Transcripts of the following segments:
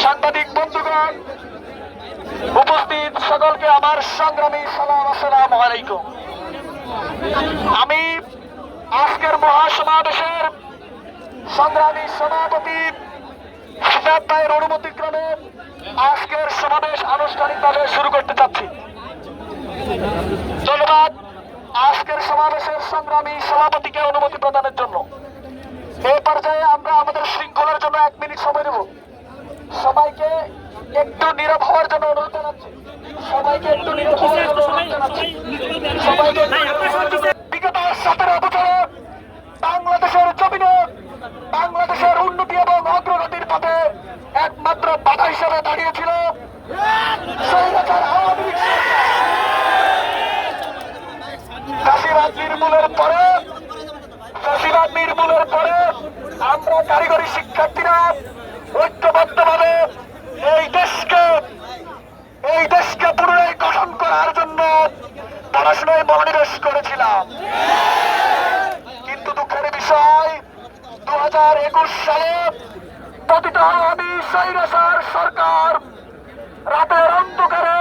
সাংবাদিক বন্ধুগণ, উপস্থিত সকলকে আমার সংগ্রামী সালাম, আসসালামু আলাইকুম। আমি আজকের মহাসমাবেশের সংগ্রামী সভাপতি সিফাত ভাইয়ের অনুমতিক্রমে আজকের সমাবেশ আনুষ্ঠানিকভাবে শুরু করতে চাচ্ছি। ধন্যবাদ আজকের সমাবেশের সংগ্রামী সভাপতিকে অনুমতি প্রদানের জন্য। এই পর্যায়ে আমরা আমাদের শৃঙ্খলার জন্য 1 মিনিট সময় দেব। সবাইকে একটু নীরব হওয়ার জন্য অনুরোধ জানাচ্ছি। বিগত 17 বছরে বাংলাদেশের জমিনে বাংলাদেশের উন্নতি এবং অগ্রগতির পথে একমাত্র বাধা হিসেবে দাঁড়িয়েছিল স্বৈরাচার আওয়ামী লীগ। ফ্যাসিবাদ নির্মূলের পরে আমরা কারিগরি শিক্ষার্থীরা ঐক্যবদ্ধভাবে এই দেশকে পুনরায় গঠন করার জন্য পড়াশোনায় মনোনিবেশ করেছিলাম। কিন্তু দুঃখের বিষয় 2021 সালে পতিত আওয়ামী স্বৈরাচার সরকার রাতের অন্ধকারে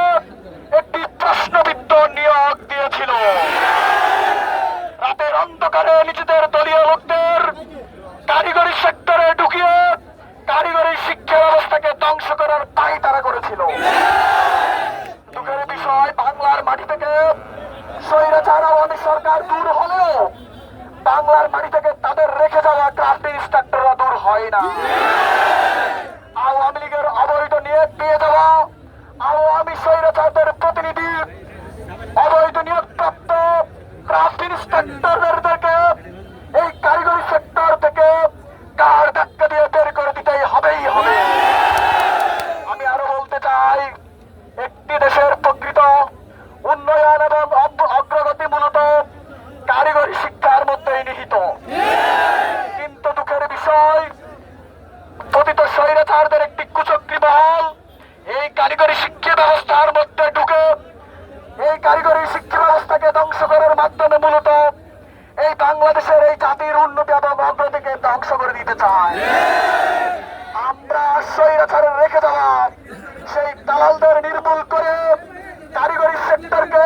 একটি প্রশ্নবিদ্ধ নিয়োগ দিয়েছিল। রাতের অন্ধকারে নিজেদের দলীয় লোকদের কারিগরি সেক্টরে ঢুকিয়ে কারিগরি শিক্ষা ব্যবস্থাকে ধ্বংস করার দায় তারা করেছিল। দুঃখের বিষয়, বাংলার মাটি থেকে স্বৈরাচার আওয়ামী সরকার দূর হলেও বাংলার মাটি থেকে তাদের রেখে যাওয়া ক্রাফট ইন্সট্রাক্টররা দূর হয় না। আওয়ামী লীগের অবৈধ নিয়োগ দিয়ে যাওয়া আওয়ামী স্বৈরাচারদের প্রতিনিধি অবৈধ নিয়োগপ্রাপ্ত ক্রাফট ইন্সট্রাক্টরদেরকে এই কারিগরি সেক্টর থেকে কার ধাক্কা দিয়ে বের করে দিতেই হবে। আমি আরো বলতে চাই, একটি দেশের প্রকৃত উন্নয়ন এবং অগ্রগতি মূলত কারিগরি শিক্ষার মধ্যেই নিহিত। কিন্তু দুঃখের বিষয়, পতিত স্বৈরাচারদের একটি কুচক্রী মহল এই কারিগরি শিক্ষা ব্যবস্থার মধ্যে ঢুকে এই কারিগরি শিক্ষা ব্যবস্থাকে ধ্বংস করার মাধ্যমে মূলত এই বাংলাদেশের এই জাতির উন্নতি এবং অগ্রগতিকে ধ্বংস করে দিতে চায়। আমরা স্বৈরাচারের রেখে যাওয়া সেই দালালদের নির্মূল করে কারিগরি সেক্টরকে